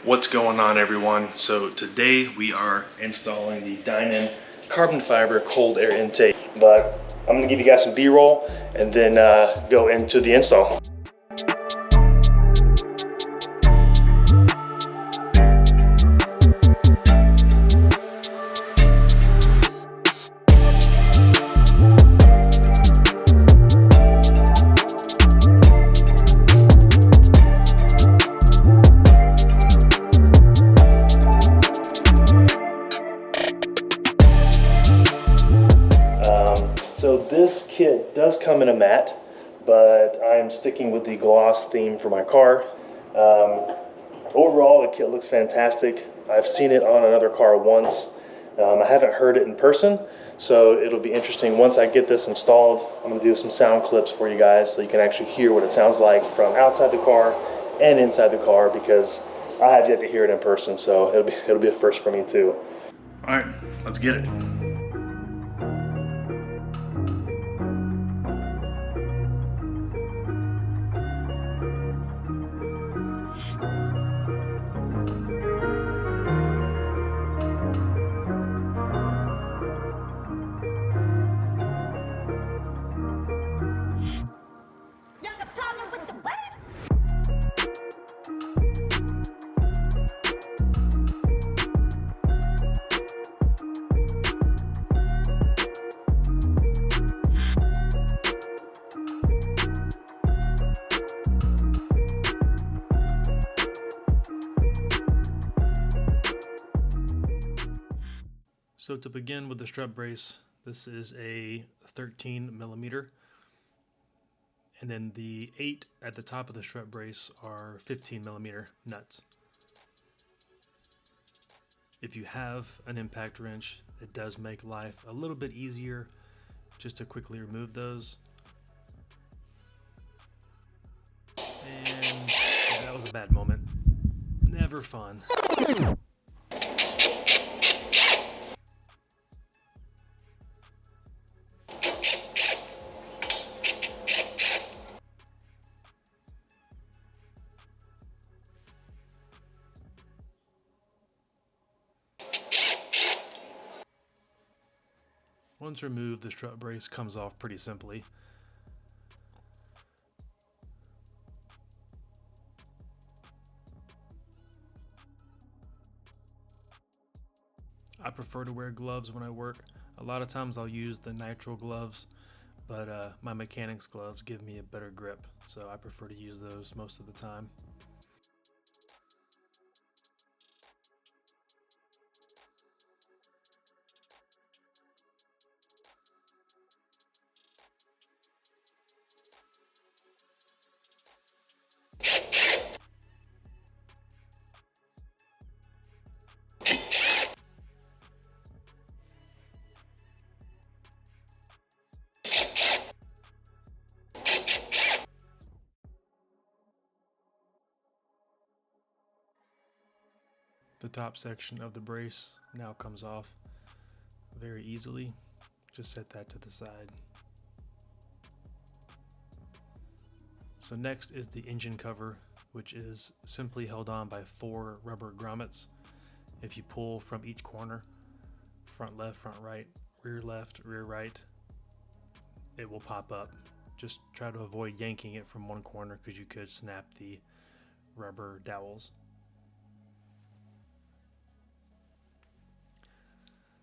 What's going on, everyone? So today we are installing the Dinan carbon fiber cold air intake, but I'm gonna give you guys some B-roll and then go into the install. So this kit does come in a matte, but I'm sticking with the gloss theme for my car. Overall, the kit looks fantastic. I've seen it on another car once. I haven't heard it in person, so it'll be interesting. Once I get this installed, I'm gonna do some sound clips for you guys so you can actually hear what it sounds like from outside the car and inside the car, because I have yet to hear it in person, so it'll be a first for me too. All right, let's get it. So to begin with the strut brace, this is a 13 millimeter, and then the 8 at the top of the strut brace are 15 millimeter nuts. If you have an impact wrench, it does make life a little bit easier just to quickly remove those. And that was a bad moment. Never fun. Once removed, the strut brace comes off pretty simply. I prefer to wear gloves when I work. A lot of times I'll use the nitrile gloves, but my mechanics gloves give me a better grip, so I prefer to use those most of the time. The top section of the brace now comes off very easily. Just set that to the side. So next is the engine cover, which is simply held on by 4 rubber grommets. If you pull from each corner, front left, front right, rear left, rear right, it will pop up. Just try to avoid yanking it from one corner because you could snap the rubber dowels.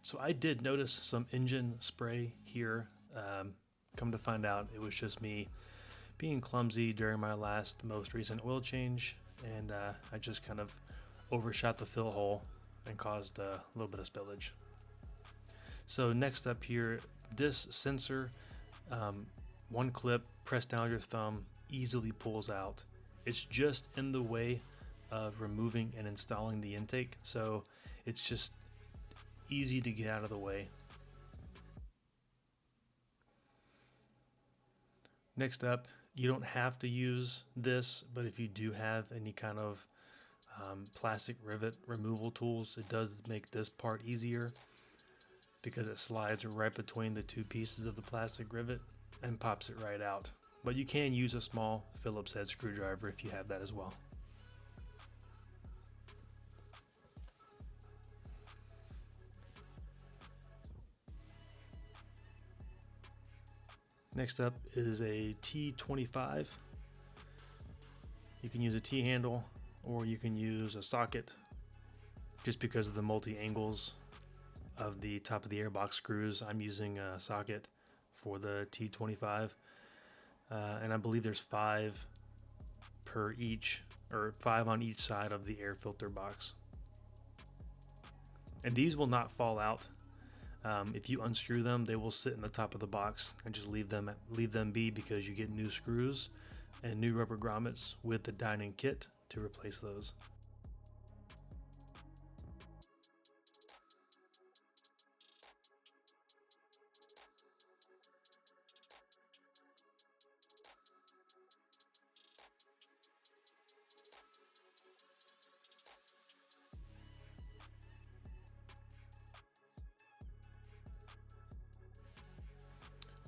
So I did notice some engine spray here. Come to find out, it was just me being clumsy during my most recent oil change, and I just kind of overshot the fill hole and caused a little bit of spillage. So next up here, this sensor, one clip, press down with your thumb, easily pulls out. It's just in the way of removing and installing the intake, so it's just easy to get out of the way. Next up, you don't have to use this, but if you do have any kind of plastic rivet removal tools, it does make this part easier because it slides right between the 2 pieces of the plastic rivet and pops it right out. But you can use a small Phillips head screwdriver if you have that as well. Next up is a T25. You can use a T-handle or you can use a socket, just because of the multi-angles of the top of the airbox screws. I'm using a socket for the T25, and I believe there's 5 per each, or 5 on each side of the air filter box. And these will not fall out. If you unscrew them, they will sit in the top of the box, and just leave them be, because you get new screws and new rubber grommets with the Dinan kit to replace those.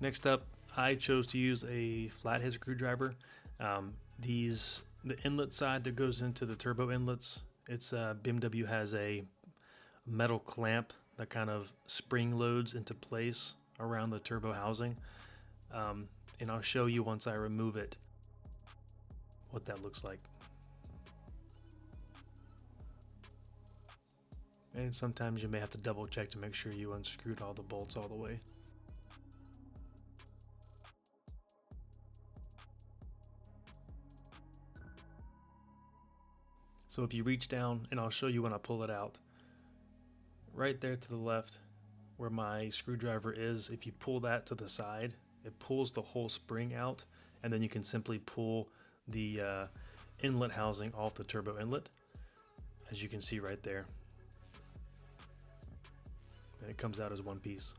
Next up, I chose to use a flathead screwdriver. The inlet side that goes into the turbo inlets, BMW has a metal clamp that kind of spring loads into place around the turbo housing. And I'll show you once I remove it what that looks like. And sometimes you may have to double check to make sure you unscrewed all the bolts all the way. So if you reach down, and I'll show you when I pull it out, right there to the left where my screwdriver is, if you pull that to the side, it pulls the whole spring out, and then you can simply pull the inlet housing off the turbo inlet, as you can see right there. And it comes out as one piece.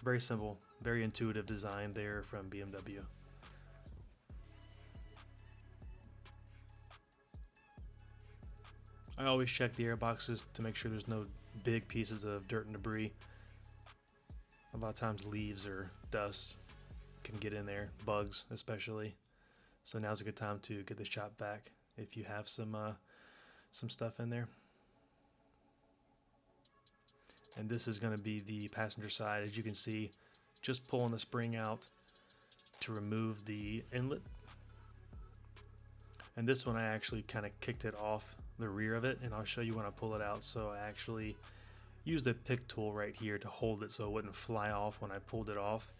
Very simple, very intuitive design there from BMW. I always check the air boxes to make sure there's no big pieces of dirt and debris. A lot of times leaves or dust can get in there, bugs especially. So now's a good time to get the shop vac if you have some stuff in there. And this is going to be the passenger side. As you can see, just pulling the spring out to remove the inlet. And this one I actually kind of kicked it off the rear of it, and I'll show you when I pull it out. So I actually used a pick tool right here to hold it so it wouldn't fly off when I pulled it off.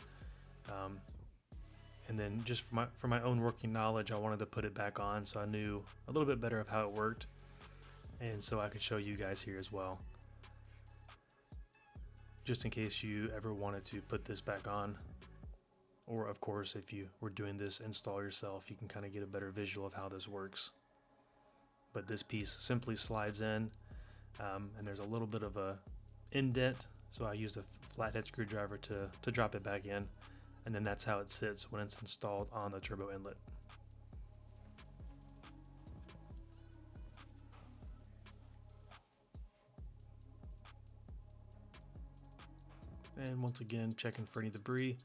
And then just for my own working knowledge, I wanted to put it back on so I knew a little bit better of how it worked, and so I could show you guys here as well, just in case you ever wanted to put this back on. Or of course, if you were doing this install yourself, you can kind of get a better visual of how this works. But this piece simply slides in, and there's a little bit of a indent, so I used a flathead screwdriver to drop it back in, and then that's how it sits when it's installed on the turbo inlet. And once again, checking for any debris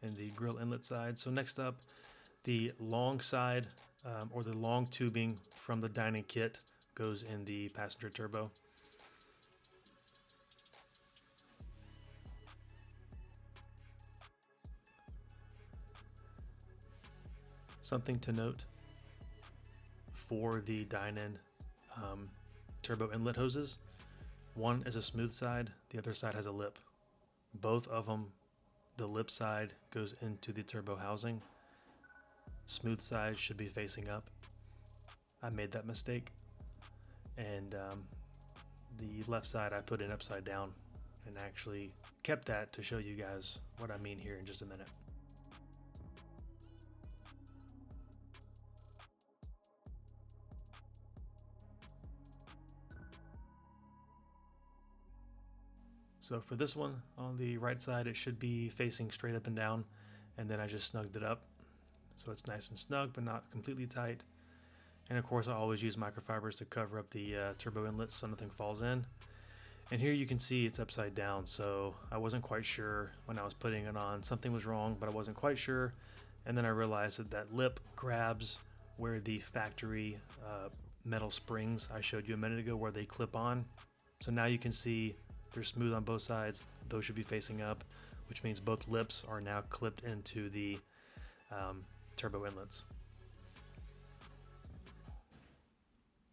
in the grill inlet side. So next up, the long side, or the long tubing from the Dinan kit, goes in the passenger turbo. Something to note for the Dinan turbo inlet hoses: one is a smooth side, the other side has a lip. Both of them, the lip side goes into the turbo housing. Smooth side should be facing up. I made that mistake, and the left side I put in upside down, and actually kept that to show you guys what I mean here in just a minute. So for this one, on the right side, it should be facing straight up and down, and then I just snugged it up so it's nice and snug but not completely tight. And of course, I always use microfibers to cover up the turbo inlet so nothing falls in. And here you can see it's upside down, so I wasn't quite sure when I was putting it on. Something was wrong, but I wasn't quite sure. And then I realized that lip grabs where the factory metal springs I showed you a minute ago, where they clip on. So now you can see they're smooth on both sides. Those should be facing up, which means both lips are now clipped into the turbo inlets.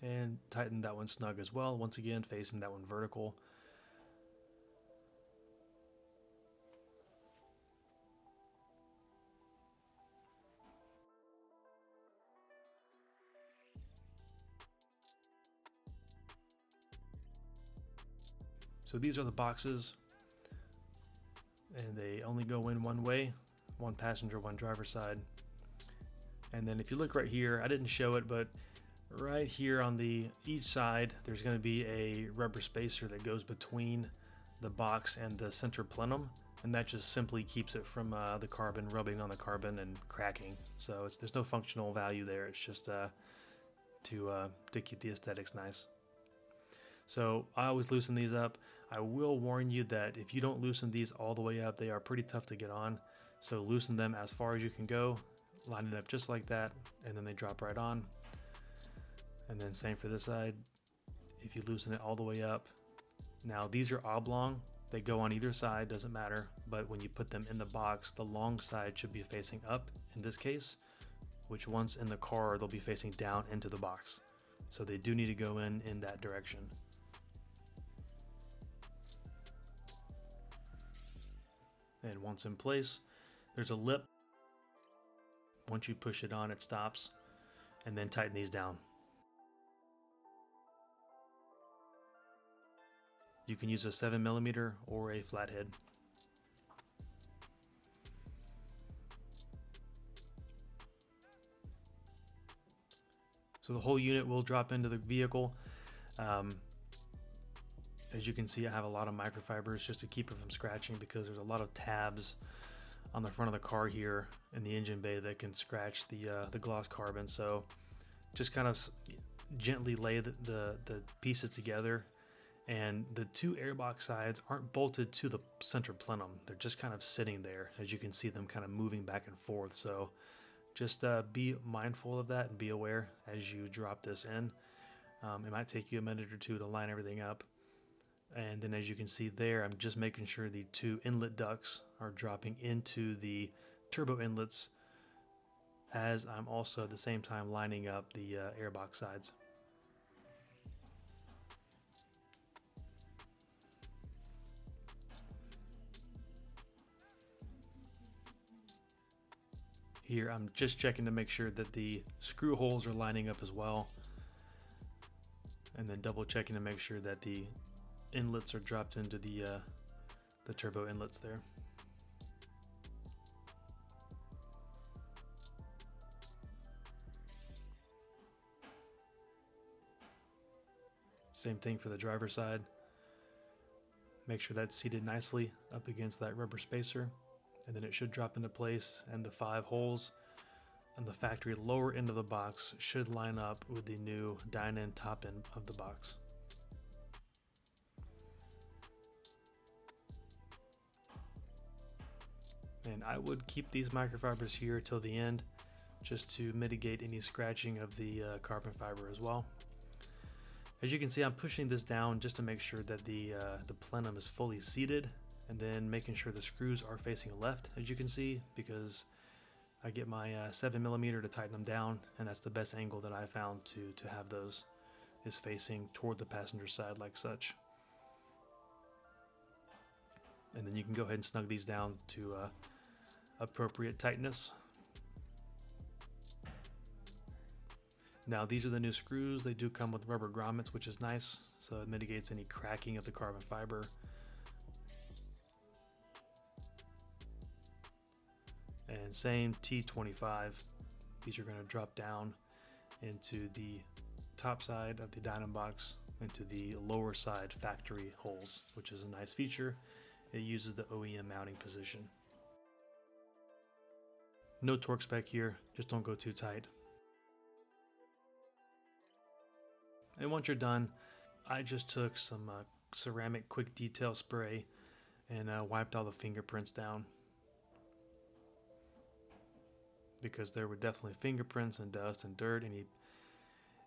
And tighten that one snug as well, once again facing that one vertical. So these are the boxes, and they only go in one way, one passenger, one driver side. And then if you look right here, I didn't show it, but right here on each side, there's going to be a rubber spacer that goes between the box and the center plenum, and that just simply keeps it from the carbon rubbing on the carbon and cracking. So there's no functional value there. It's just to keep the aesthetics nice. So I always loosen these up. I will warn you that if you don't loosen these all the way up, they are pretty tough to get on. So loosen them as far as you can go, line it up just like that, and then they drop right on. And then same for this side. If you loosen it all the way up. Now these are oblong. They go on either side, doesn't matter. But when you put them in the box, the long side should be facing up in this case, which once in the car, they'll be facing down into the box. So they do need to go in that direction. And once in place, there's a lip. Once you push it on, it stops. And then tighten these down. You can use a 7mm or a flathead. So the whole unit will drop into the vehicle. As you can see, I have a lot of microfibers just to keep it from scratching, because there's a lot of tabs on the front of the car here in the engine bay that can scratch the gloss carbon. So just kind of gently lay the pieces together, and the two airbox sides aren't bolted to the center plenum. They're just kind of sitting there, as you can see them kind of moving back and forth. So just be mindful of that and be aware as you drop this in. It might take you a minute or two to line everything up. And then as you can see there, I'm just making sure the two inlet ducts are dropping into the turbo inlets, as I'm also at the same time lining up the airbox sides. Here I'm just checking to make sure that the screw holes are lining up as well, and then double checking to make sure that the inlets are dropped into the turbo inlets there. Same thing for the driver's side. Make sure that's seated nicely up against that rubber spacer, and then it should drop into place, and the 5 holes on the factory lower end of the box should line up with the new Dinan top end of the box. And I would keep these microfibers here till the end, just to mitigate any scratching of the carbon fiber as well. As you can see, I'm pushing this down just to make sure that the plenum is fully seated, and then making sure the screws are facing left, as you can see, because I get my 7mm to tighten them down, and that's the best angle that I found to have those, is facing toward the passenger side like such. And then you can go ahead and snug these down to appropriate tightness. Now these are the new screws. They do come with rubber grommets, which is nice, so it mitigates any cracking of the carbon fiber. And same T25. These are going to drop down into the top side of the Dinan box, into the lower side factory holes, which is a nice feature. It uses the OEM mounting position. No torque spec here, just don't go too tight. And once you're done, I just took some ceramic quick detail spray and wiped all the fingerprints down, because there were definitely fingerprints and dust and dirt,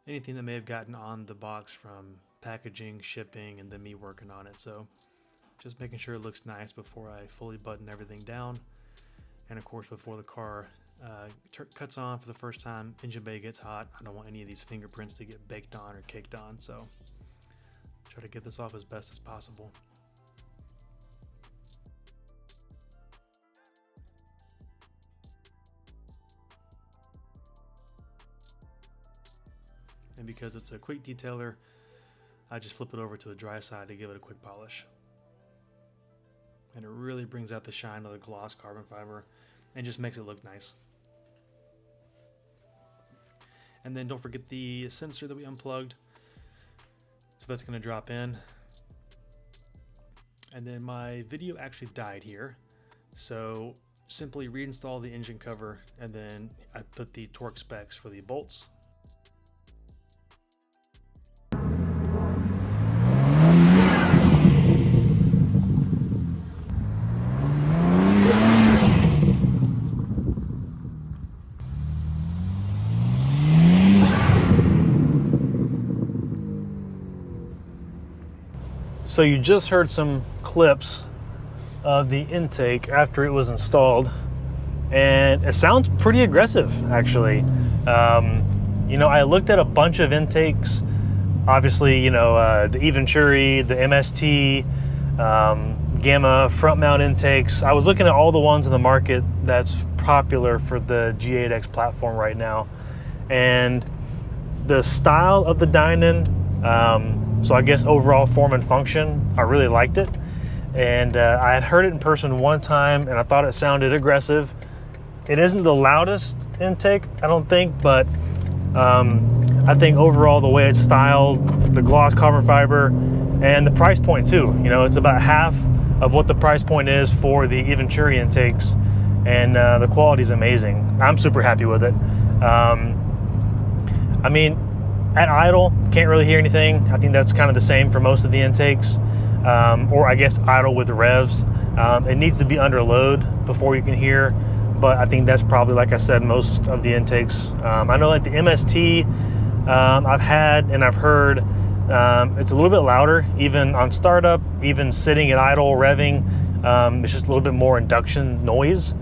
anything that may have gotten on the box from packaging, shipping, and then me working on it. So just making sure it looks nice before I fully button everything down. And of course, before the car cuts on for the first time, engine bay gets hot. I don't want any of these fingerprints to get baked on or caked on, so try to get this off as best as possible. And because it's a quick detailer, I just flip it over to the dry side to give it a quick polish. And it really brings out the shine of the gloss carbon fiber and just makes it look nice. And then don't forget the sensor that we unplugged. So that's going to drop in. And then my video actually died here. So simply reinstall the engine cover, and then I put the torque specs for the bolts. So you just heard some clips of the intake after it was installed, and it sounds pretty aggressive, actually. You know, I looked at a bunch of intakes, obviously, you know, the Venturi, the MST, Gamma front mount intakes. I was looking at all the ones in the market that's popular for the G8X platform right now, and the style of the Dinan, so I guess overall form and function, I really liked it. And I had heard it in person one time, and I thought it sounded aggressive. It isn't the loudest intake, I don't think, but I think overall the way it's styled, the gloss carbon fiber, and the price point too. You know, it's about half of what the price point is for the Venturi intakes, and the quality is amazing. I'm super happy with it. I mean, at idle, can't really hear anything. I think that's kind of the same for most of the intakes, or I guess idle with revs. It needs to be under load before you can hear, but I think that's probably, like I said, most of the intakes. I know like the MST I've had and I've heard, it's a little bit louder, even on startup, even sitting at idle, revving. It's just a little bit more induction noise,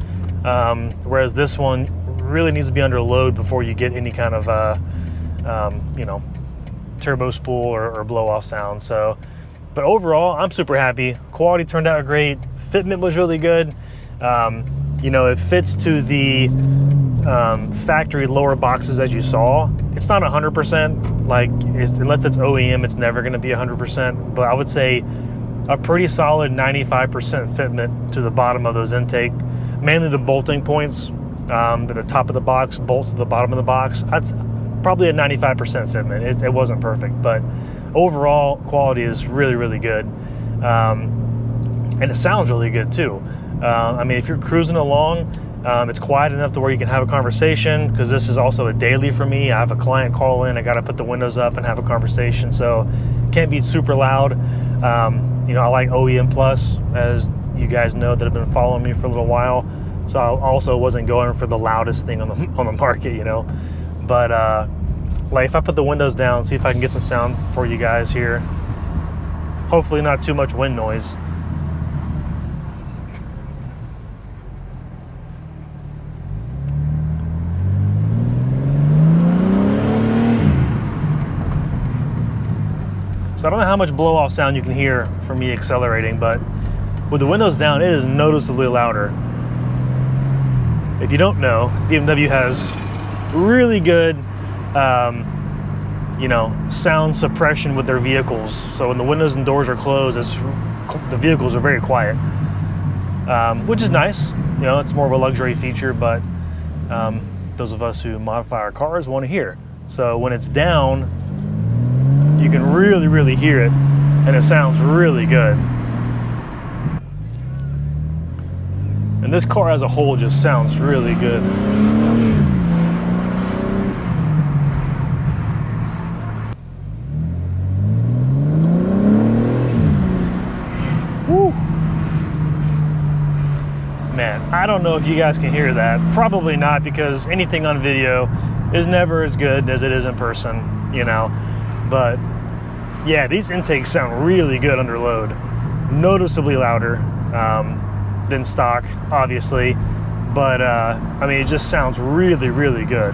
whereas this one really needs to be under load before you get any kind of you know, turbo spool or blow off sound. So, but overall, I'm super happy. Quality turned out great. Fitment was really good. You know, it fits to the factory lower boxes as you saw. It's not 100%, like unless it's OEM, it's never going to be 100%. But I would say a pretty solid 95% fitment to the bottom of those intake. Mainly the bolting points, at the top of the box, bolts at the bottom of the box. That's probably a 95% fitment. It wasn't perfect, but overall quality is really, really good. And it sounds really good too. I mean, if you're cruising along, it's quiet enough to where you can have a conversation, because this is also a daily for me. I have a client call in, I got to put the windows up and have a conversation, so can't be super loud. You know, I like OEM Plus, as you guys know that have been following me for a little while, so I also wasn't going for the loudest thing on the market, you know. But like if I put the windows down, see if I can get some sound for you guys here. Hopefully not too much wind noise. So I don't know how much blow off sound you can hear from me accelerating, but with the windows down, it is noticeably louder. If you don't know, BMW has really good, you know, sound suppression with their vehicles. So when the windows and doors are closed, the vehicles are very quiet, which is nice. You know, it's more of a luxury feature, but those of us who modify our cars want to hear. So when it's down, you can really, really hear it, and it sounds really good. And this car as a whole just sounds really good. Woo. Man, I don't know if you guys can hear that. Probably not, because anything on video is never as good as it is in person, you know. But yeah, these intakes sound really good under load. noticeably louder than stock, obviously, but I mean, it just sounds really, really good.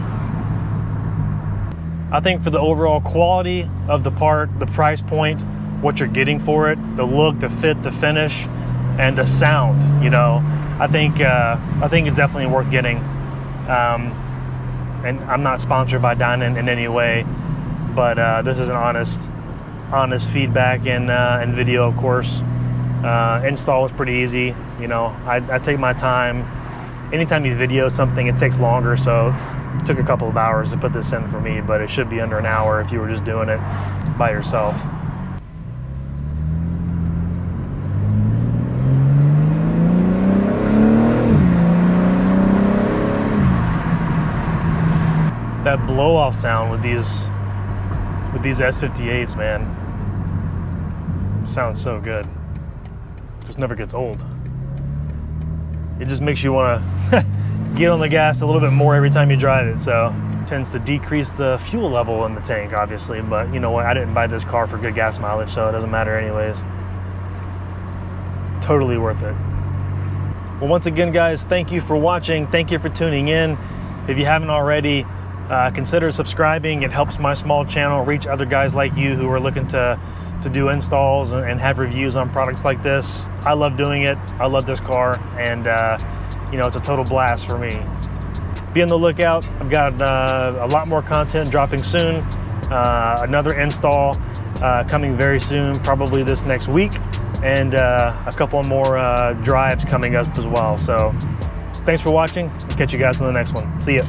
I think for the overall quality of the part, the price point, what you're getting for it, the look, the fit, the finish, and the sound, you know, I think it's definitely worth getting. And I'm not sponsored by Dinan in any way, but this is an honest feedback and video, of course. Install was pretty easy. You know, I take my time. Anytime you video something, it takes longer, so it took a couple of hours to put this in for me, but it should be under an hour if you were just doing it by yourself. That blow-off sound with these S58s, man, sounds so good. Just never gets old. It just makes you want to get on the gas a little bit more every time you drive it, so it tends to decrease the fuel level in the tank, obviously, but you know what, I didn't buy this car for good gas mileage, so it doesn't matter anyways. Totally worth it. Well, once again, guys, thank you for watching. Thank you for tuning in. If you haven't already, consider subscribing. It helps my small channel reach other guys like you who are looking to do installs and have reviews on products like this. I love doing it. I love this car, and you know, it's a total blast for me. Be on the lookout. I've got a lot more content dropping soon. Another install coming very soon, probably this next week, and a couple more drives coming up as well. So thanks for watching. I'll catch you guys on the next one. See ya.